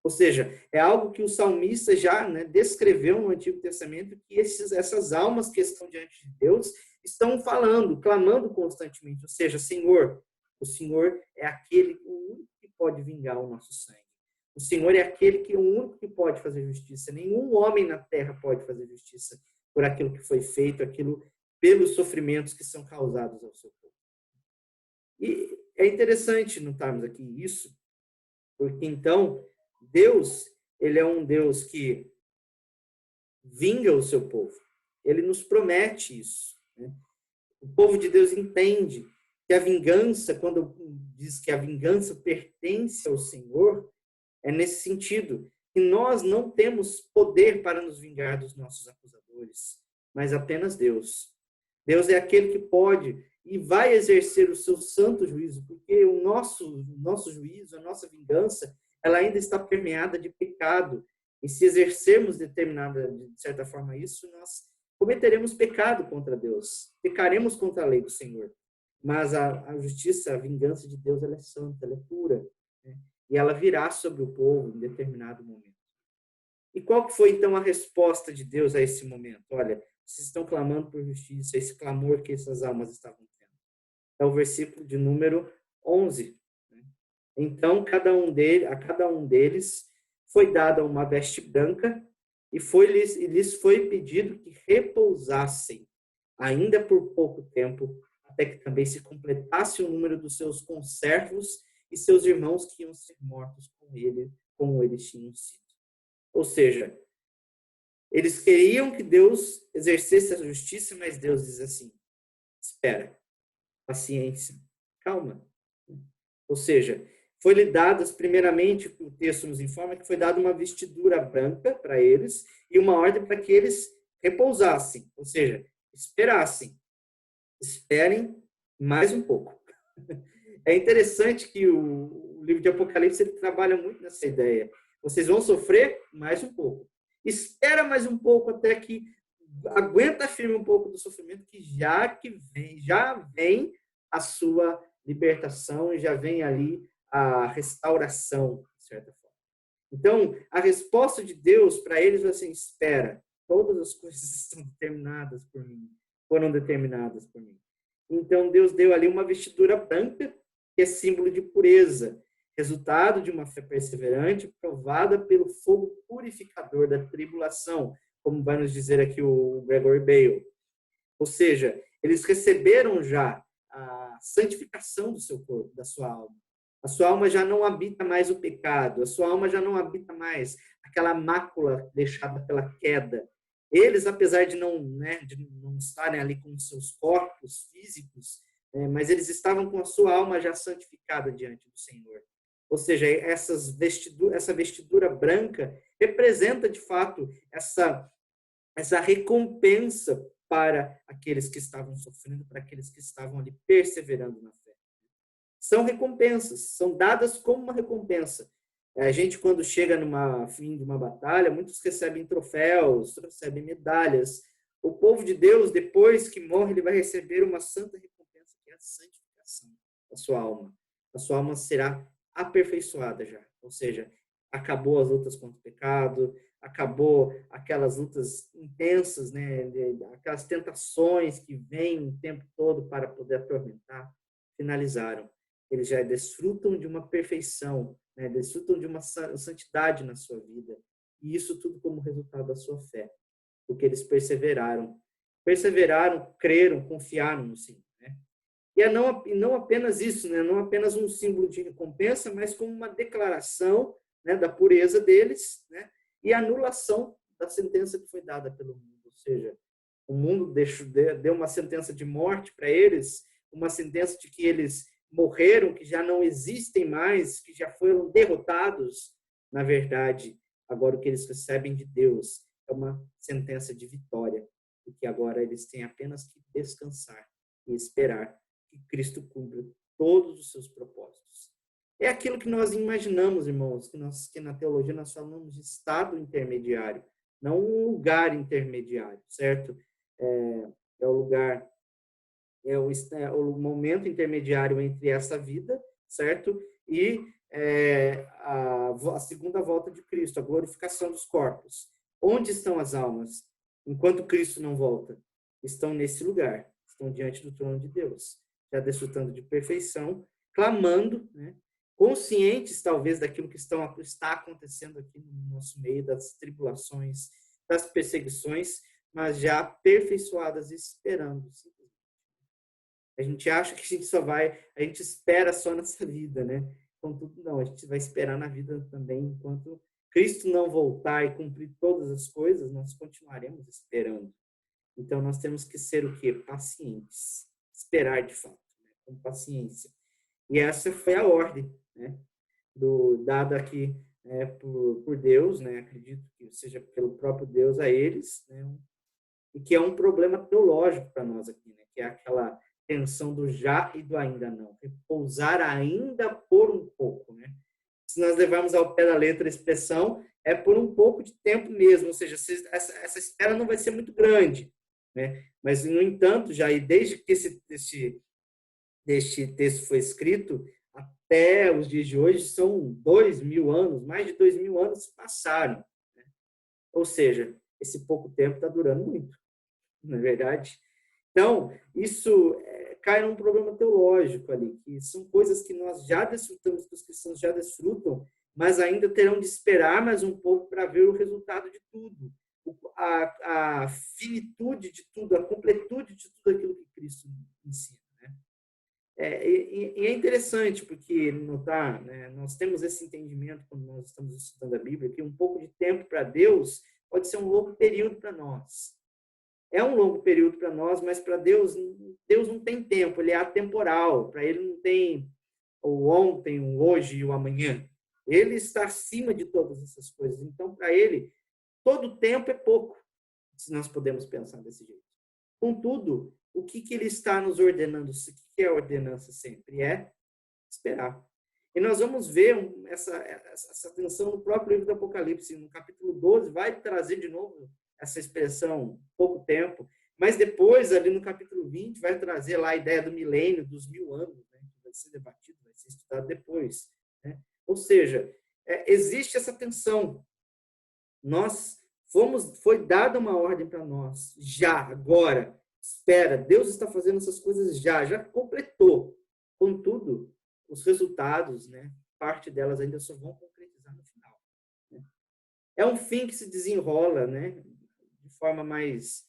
Ou seja, é algo que o salmista já, né, descreveu no Antigo Testamento, que essas almas que estão diante de Deus estão falando, clamando constantemente. Ou seja, Senhor, o Senhor é aquele, o único que pode vingar o nosso sangue. O Senhor é aquele que o único que pode fazer justiça. Nenhum homem na terra pode fazer justiça por aquilo que foi feito, pelos sofrimentos que são causados ao seu povo. E é interessante notarmos aqui isso, porque então Deus, ele é um Deus que vinga o seu povo. Ele nos promete isso. Né? O povo de Deus entende que a vingança, quando diz que a vingança pertence ao Senhor, é nesse sentido, que nós não temos poder para nos vingar dos nossos acusadores, mas apenas Deus. Deus é aquele que pode e vai exercer o seu santo juízo, porque o nosso juízo, a nossa vingança, ela ainda está permeada de pecado. E se exercermos de certa forma, isso, nós cometeremos pecado contra Deus. Pecaremos contra a lei do Senhor. Mas a justiça, a vingança de Deus, ela é santa, ela é pura. Né? E ela virá sobre o povo em determinado momento. E qual que foi, então, a resposta de Deus a esse momento? Olha, vocês estão clamando por justiça, esse clamor que essas almas estavam tendo. É o versículo de número 11. Então, a cada um deles foi dada uma veste branca e lhes foi pedido que repousassem, ainda por pouco tempo, até que também se completasse o número dos seus conservos e seus irmãos que iam ser mortos com ele, como eles tinham sido. Ou seja, eles queriam que Deus exercesse a justiça, mas Deus diz assim, espera, paciência, calma. Ou seja, foi-lhe dadas, primeiramente, o texto nos informa que foi dada uma vestidura branca para eles e uma ordem para que eles repousassem, ou seja, esperassem. Esperem mais um pouco. É interessante que o livro de Apocalipse ele trabalha muito nessa ideia. Vocês vão sofrer mais um pouco. Espera mais um pouco até que aguenta firme um pouco do sofrimento que já vem a sua libertação e já vem ali a restauração, de certa forma. Então, a resposta de Deus para eles é assim, espera, todas as coisas estão determinadas por mim, foram determinadas por mim. Então, Deus deu ali uma vestidura branca, que é símbolo de pureza, resultado de uma fé perseverante, provada pelo fogo purificador da tribulação, como vai nos dizer aqui o Gregory Bale. Ou seja, eles receberam já a santificação do seu corpo, da sua alma. A sua alma já não habita mais o pecado, a sua alma já não habita mais aquela mácula deixada pela queda. Eles, apesar de não estarem ali com seus corpos físicos, mas eles estavam com a sua alma já santificada diante do Senhor. Ou seja, essa vestidura branca representa, de fato, essa recompensa para aqueles que estavam sofrendo, para aqueles que estavam ali perseverando na fé. São recompensas, são dadas como uma recompensa. A gente, quando chega no fim de uma batalha, muitos recebem troféus, recebem medalhas. O povo de Deus, depois que morre, ele vai receber uma santa recompensa, que é a santificação da sua alma. A sua alma será aperfeiçoada já. Ou seja, acabou as lutas contra o pecado, acabou aquelas lutas intensas, né? Aquelas tentações que vêm o tempo todo para poder atormentar, finalizaram. Eles já desfrutam de uma perfeição, né? Desfrutam de uma santidade na sua vida. E isso tudo como resultado da sua fé, porque eles perseveraram. Perseveraram, creram, confiaram no Senhor. Né? E não apenas isso, né? Não apenas um símbolo de recompensa, mas como uma declaração, né, da pureza deles, né? E anulação da sentença que foi dada pelo mundo. Ou seja, o mundo deu uma sentença de morte para eles, uma sentença de que eles morreram, que já não existem mais, que já foram derrotados. Na verdade, agora o que eles recebem de Deus é uma sentença de vitória, e que agora eles têm apenas que descansar e esperar que Cristo cumpra todos os seus propósitos. É aquilo que nós imaginamos, irmãos, que na teologia nós falamos de estado intermediário, não um lugar intermediário, certo? É o lugar, é o momento intermediário entre essa vida, certo? E a segunda volta de Cristo, a glorificação dos corpos. Onde estão as almas? Enquanto Cristo não volta, estão nesse lugar, estão diante do trono de Deus, já desfrutando de perfeição, clamando, né? Conscientes, talvez, daquilo que está acontecendo aqui no nosso meio, das tribulações, das perseguições, mas já aperfeiçoadas e esperando. A gente acha que a gente espera só nessa vida, né? Contudo, não, a gente vai esperar na vida também, enquanto Cristo não voltar e cumprir todas as coisas, nós continuaremos esperando. Então, nós temos que ser o quê? Pacientes. Esperar, de fato, né? Com paciência. E essa foi a ordem, né? Dada aqui, né, por Deus, né? Acredito que seja pelo próprio Deus a eles, né? E que é um problema teológico para nós aqui, né? Que é aquela tensão do já e do ainda não. Repousar ainda por um pouco, né? Se nós levarmos ao pé da letra a expressão, é por um pouco de tempo mesmo, ou seja, essa espera não vai ser muito grande, né? Mas, no entanto, já e desde que este texto foi escrito, até os dias de hoje, são 2.000 anos, mais de 2.000 anos se passaram. Né? Ou seja, esse pouco tempo está durando muito, não é verdade? Então, isso cai num problema teológico ali, que são coisas que nós já desfrutamos, que os cristãos já desfrutam, mas ainda terão de esperar mais um pouco para ver o resultado de tudo, a finitude de tudo, a completude de tudo aquilo que Cristo ensina. E é interessante, porque notar, né, nós temos esse entendimento quando nós estamos estudando a Bíblia, que um pouco de tempo para Deus pode ser um longo período para nós. É um longo período para nós, mas para Deus, Deus não tem tempo, ele é atemporal. Para ele não tem o ontem, o hoje e o amanhã. Ele está acima de todas essas coisas. Então, para ele, todo tempo é pouco, se nós podemos pensar desse jeito. Contudo, o que ele está nos ordenando? O que é a ordenança sempre? É esperar. E nós vamos ver essa tensão no próprio livro do Apocalipse. No capítulo 12, vai trazer de novo essa expressão, pouco tempo. Mas depois, ali no capítulo 20, vai trazer lá a ideia do milênio, dos 1.000 anos, né, que vai ser debatido, vai ser estudado depois. Né? Ou seja, existe essa tensão. Foi dada uma ordem para nós, já, agora. Espera, Deus está fazendo essas coisas já completou. Contudo, os resultados, né, parte delas ainda só vão concretizar no final. Né? É um fim que se desenrola, né, de forma mais,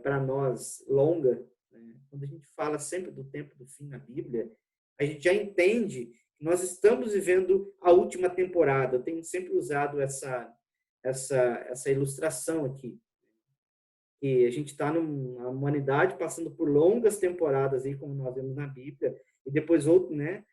para nós, longa. Né? Quando a gente fala sempre do tempo do fim na Bíblia, a gente já entende que nós estamos vivendo a última temporada. Eu tenho sempre usado essa ilustração aqui. Que a gente está na humanidade passando por longas temporadas, aí, como nós vemos na Bíblia, e depois outro, né,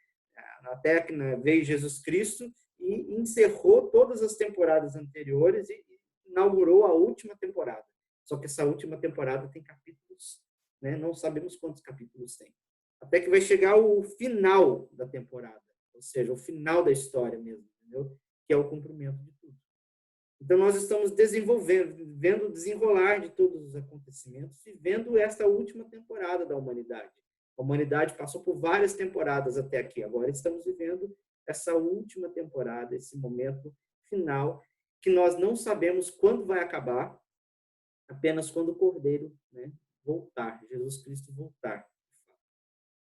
até que veio Jesus Cristo e encerrou todas as temporadas anteriores e inaugurou a última temporada. Só que essa última temporada tem capítulos, né? Não sabemos quantos capítulos tem. Até que vai chegar o final da temporada, ou seja, o final da história mesmo, entendeu? Que é o cumprimento de tudo. Então, nós estamos desenvolvendo, vendo o desenrolar de todos os acontecimentos e vendo essa última temporada da humanidade. A humanidade passou por várias temporadas até aqui. Agora estamos vivendo essa última temporada, esse momento final, que nós não sabemos quando vai acabar, apenas quando o Cordeiro, né, voltar, Jesus Cristo voltar.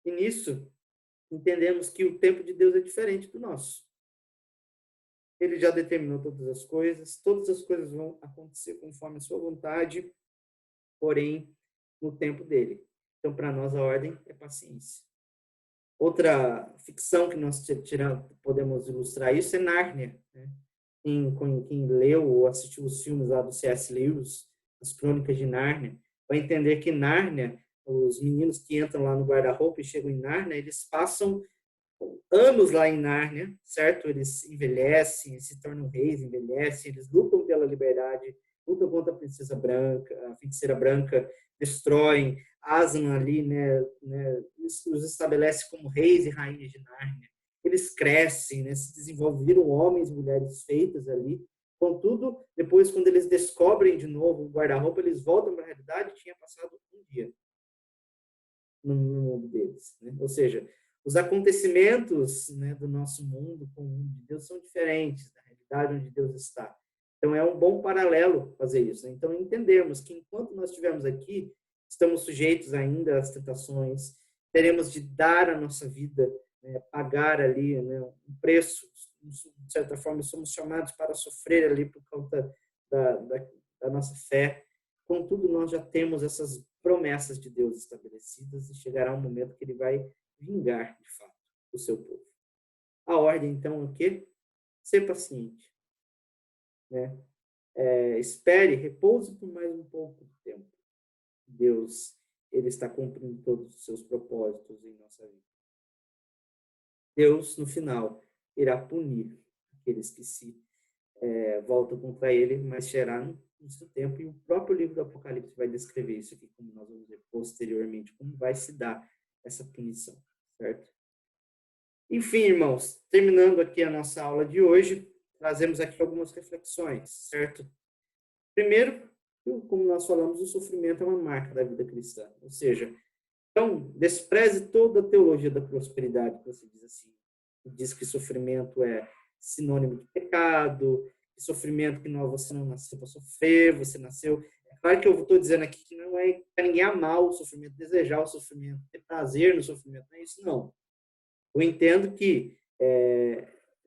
E nisso, entendemos que o tempo de Deus é diferente do nosso. Ele já determinou todas as coisas vão acontecer conforme a sua vontade, porém, no tempo dele. Então, para nós, a ordem é paciência. Outra ficção que nós podemos ilustrar isso é Nárnia. Né? Quem leu ou assistiu os filmes lá do C.S. Lewis, as Crônicas de Nárnia, vai entender que Nárnia, os meninos que entram lá no guarda-roupa e chegam em Nárnia, eles passam anos lá em Nárnia, certo? Eles envelhecem, se tornam reis, envelhecem, eles lutam pela liberdade, lutam contra a princesa branca, a feiticeira branca, destroem, Aslan ali, né, os estabelece como reis e rainhas de Nárnia. Eles crescem, né, se desenvolveram homens e mulheres feitas ali. Contudo, depois, quando eles descobrem de novo o guarda-roupa, eles voltam para a realidade, tinha passado um dia no mundo deles. Né? Ou seja, os acontecimentos, né, do nosso mundo com o mundo de Deus são diferentes da realidade onde Deus está. Então, é um bom paralelo fazer isso. Né? Então, entendermos que enquanto nós estivermos aqui, estamos sujeitos ainda às tentações, teremos de dar a nossa vida, né, pagar ali, né, um preço. De certa forma, somos chamados para sofrer ali por conta da nossa fé. Contudo, nós já temos essas promessas de Deus estabelecidas e chegará um momento que ele vai vingar, de fato, o seu povo. A ordem, então, é o quê? Ser paciente. Né? Espere, repouse por mais um pouco de tempo. Deus, ele está cumprindo todos os seus propósitos em nossa vida. Deus, no final, irá punir aqueles que se voltam contra ele, mas será no seu tempo, e o próprio livro do Apocalipse vai descrever isso aqui, como nós vamos ver posteriormente, como vai se dar essa punição, certo? Enfim, irmãos, terminando aqui a nossa aula de hoje, trazemos aqui algumas reflexões, certo? Primeiro, como nós falamos, o sofrimento é uma marca da vida cristã, ou seja, então, despreze toda a teologia da prosperidade, que você diz assim, que diz que sofrimento é sinônimo de pecado, que sofrimento que não, você não nasceu para sofrer, você nasceu... É claro que eu estou dizendo aqui que não é para ninguém amar o sofrimento, desejar o sofrimento, ter prazer no sofrimento, não é isso, não. Eu entendo que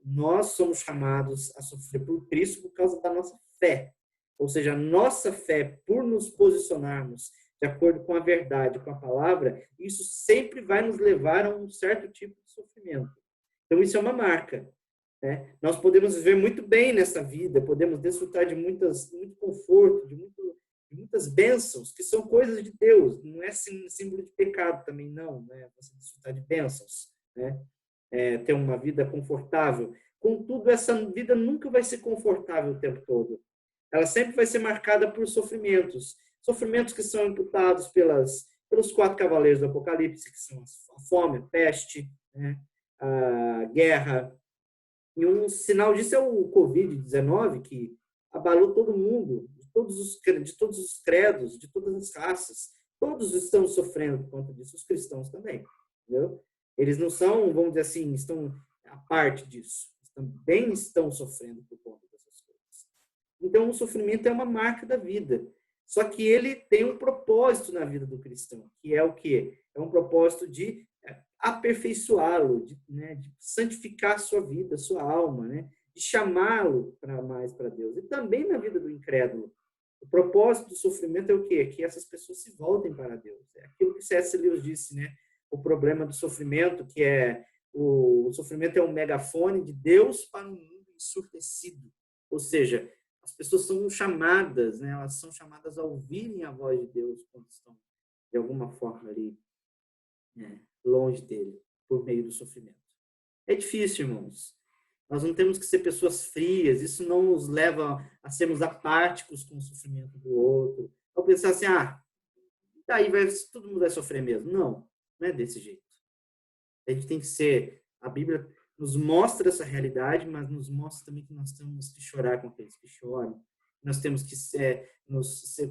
nós somos chamados a sofrer por Cristo por causa da nossa fé. Ou seja, a nossa fé, por nos posicionarmos de acordo com a verdade, com a palavra, isso sempre vai nos levar a um certo tipo de sofrimento. Então, isso é uma marca. Né? Nós podemos viver muito bem nessa vida, podemos desfrutar de muito conforto, de muitas bênçãos, que são coisas de Deus, não é símbolo de pecado também, não, né? Você desfrutar de bênçãos, né? Ter uma vida confortável. Contudo, essa vida nunca vai ser confortável o tempo todo. Ela sempre vai ser marcada por sofrimentos. Sofrimentos que são imputados pelos 4 cavaleiros do Apocalipse, que são a fome, a peste, né? A guerra. E um sinal disso é o Covid-19, que abalou todo mundo, de todos os credos, de todas as raças. Todos estão sofrendo por conta disso, os cristãos também. Entendeu? Eles não são, vamos dizer assim, estão à parte disso. Também estão sofrendo por conta dessas coisas. Então, o sofrimento é uma marca da vida. Só que ele tem um propósito na vida do cristão, que é o quê? É um propósito de aperfeiçoá-lo, de santificar a sua vida, a sua alma, né? De chamá-lo mais para Deus. E também na vida do incrédulo. O propósito do sofrimento é o quê? É que essas pessoas se voltem para Deus. É aquilo que C.S. Lewis disse, né? O problema do sofrimento, que é o sofrimento é um megafone de Deus para um mundo ensurdecido. Ou seja, as pessoas são chamadas, né? Elas são chamadas a ouvirem a voz de Deus quando estão, de alguma forma, ali, longe dele, por meio do sofrimento. É difícil, irmãos. Nós não temos que ser pessoas frias, isso não nos leva a sermos apáticos com o sofrimento do outro. pensar assim, daí todo mundo vai sofrer mesmo. Não é desse jeito. A gente tem que ser, a Bíblia nos mostra essa realidade, mas nos mostra também que nós temos que chorar com aqueles que choram. Nós temos que ser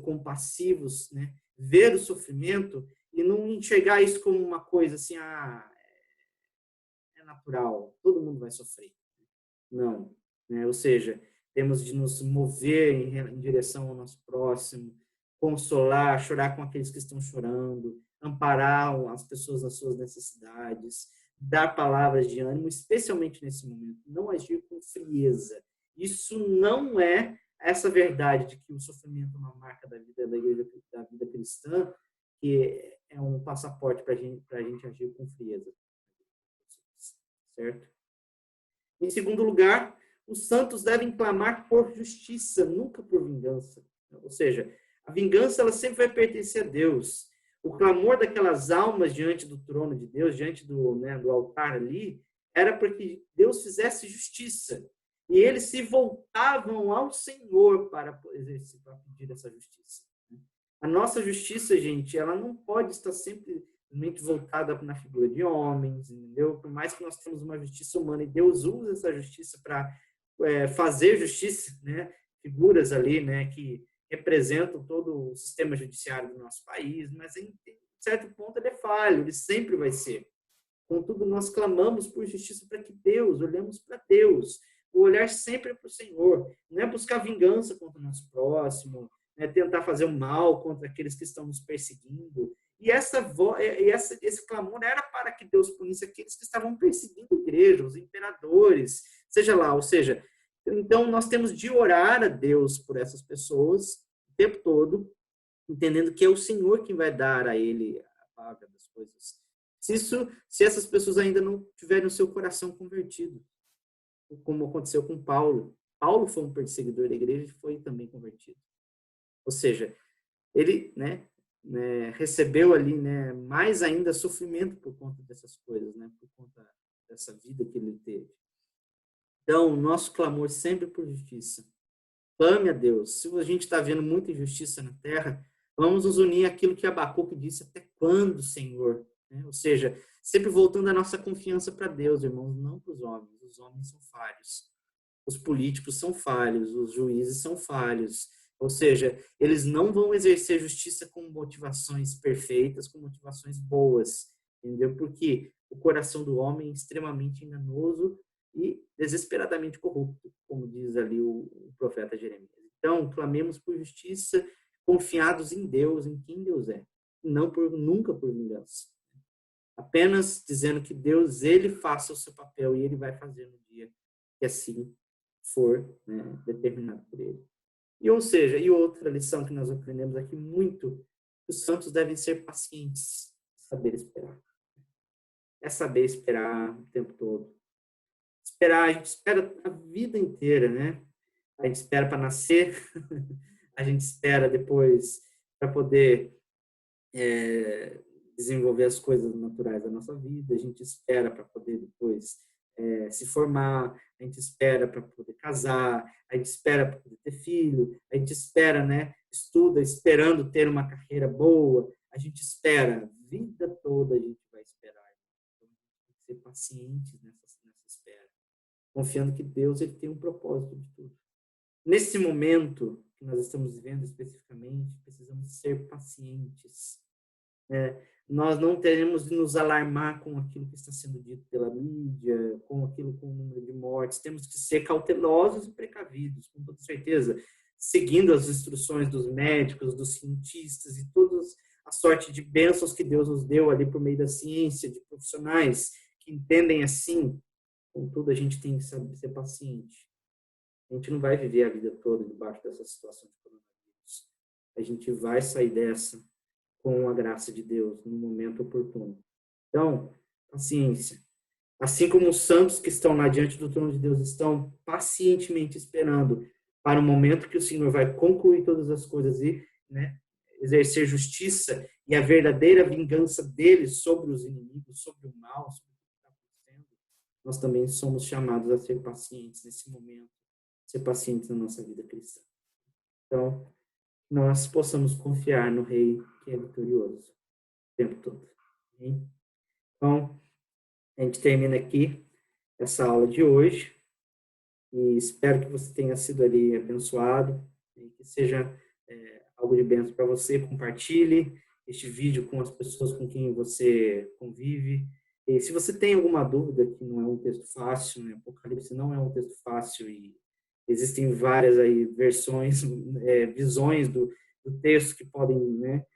compassivos, né? Ver o sofrimento e não enxergar isso como uma coisa assim, é natural, todo mundo vai sofrer. Não, né? Ou seja, temos de nos mover em direção ao nosso próximo, consolar, chorar com aqueles que estão chorando, amparar as pessoas nas suas necessidades, dar palavras de ânimo, especialmente nesse momento, não agir com frieza. Isso não é essa verdade de que o sofrimento é uma marca da vida da igreja, da vida cristã, que é um passaporte para a gente agir com frieza. Certo? Em segundo lugar, os santos devem clamar por justiça, nunca por vingança. Ou seja, a vingança ela sempre vai pertencer a Deus. O clamor daquelas almas diante do trono de Deus, diante do altar ali, era para que Deus fizesse justiça. E eles se voltavam ao Senhor para pedir essa justiça. A nossa justiça, gente, ela não pode estar sempre voltada na figura de homens, entendeu? Por mais que nós temos uma justiça humana e Deus usa essa justiça para fazer justiça, né? Figuras ali, né, que representam todo o sistema judiciário do nosso país, mas em certo ponto ele é falho, ele sempre vai ser. Contudo, nós clamamos por justiça para que Deus, olhamos para Deus, o olhar sempre é para o Senhor, não é buscar vingança contra o nosso próximo, tentar fazer o mal contra aqueles que estão nos perseguindo. E esse clamor era para que Deus punisse aqueles que estavam perseguindo a igreja, os imperadores, seja lá, ou seja, então nós temos de orar a Deus por essas pessoas o tempo todo, entendendo que é o Senhor quem vai dar a ele a paga das coisas. Se essas pessoas ainda não tiverem o seu coração convertido, como aconteceu com Paulo. Paulo foi um perseguidor da igreja e foi também convertido. Ou seja, ele recebeu ali mais ainda sofrimento por conta dessas coisas, por conta dessa vida que ele teve. Então, nosso clamor sempre por justiça. Clame a Deus. Se a gente está vendo muita injustiça na terra, vamos nos unir àquilo que Abacuque disse, até quando, Senhor? Ou seja, sempre voltando a nossa confiança para Deus, irmãos, não para os homens. Os homens são falhos. Os políticos são falhos, os juízes são falhos. Ou seja, eles não vão exercer justiça com motivações perfeitas, com motivações boas. Entendeu? Porque o coração do homem é extremamente enganoso e desesperadamente corrupto, como diz ali o profeta Jeremias. Então, clamemos por justiça, confiados em Deus, em quem Deus é, nunca por vingança. Apenas dizendo que Deus, ele faça o seu papel e ele vai fazer no dia que assim for determinado por ele. E ou seja, e outra lição que nós aprendemos aqui muito, os santos devem ser pacientes, saber esperar. É saber esperar o tempo todo. Esperar, a gente espera a vida inteira, né? A gente espera para nascer, a gente espera depois para poder desenvolver as coisas naturais da nossa vida, a gente espera para poder depois se formar, a gente espera para poder casar, a gente espera para poder ter filho, a gente espera, estuda esperando ter uma carreira boa, a gente espera, a vida toda a gente vai esperar. Então, a gente tem que ser paciente nessa espera, confiando que Deus ele tem um propósito de tudo. Nesse momento que nós estamos vivendo especificamente, precisamos ser pacientes. Nós não teremos de nos alarmar com aquilo que está sendo dito pela mídia, com o número de mortes. Temos que ser cautelosos e precavidos, com toda certeza, seguindo as instruções dos médicos, dos cientistas e toda a sorte de bênçãos que Deus nos deu ali por meio da ciência, de profissionais que entendem assim. Contudo, a gente tem que saber ser paciente. A gente não vai viver a vida toda debaixo dessa situação de coronavírus. A gente vai sair dessa com a graça de Deus no momento oportuno. Então, paciência. Assim como os santos que estão lá diante do trono de Deus estão pacientemente esperando para o momento que o Senhor vai concluir todas as coisas e exercer justiça e a verdadeira vingança dele sobre os inimigos, sobre o mal, sobre o que está acontecendo, nós também somos chamados a ser pacientes nesse momento, ser pacientes na nossa vida cristã. Então, nós possamos confiar no Rei que é vitorioso o tempo todo. Amém? Então, a gente termina aqui essa aula de hoje e espero que você tenha sido ali abençoado e que seja algo de bênção para você. Compartilhe este vídeo com as pessoas com quem você convive. E se você tem alguma dúvida, que não é um texto fácil, né? Apocalipse não é um texto fácil e existem várias aí versões, visões do texto que podem, né,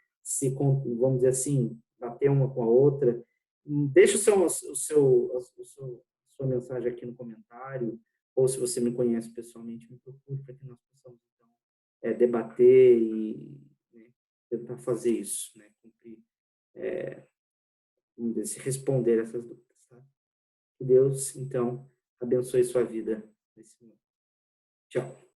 vamos dizer assim, bater uma com a outra. Deixa sua mensagem aqui no comentário, ou se você me conhece pessoalmente, me procure para que nós possamos, então, debater e, né, tentar fazer isso, né, cumprir, vamos dizer, responder essas dúvidas. Tá? Que Deus, então, abençoe sua vida nesse momento. Tchau.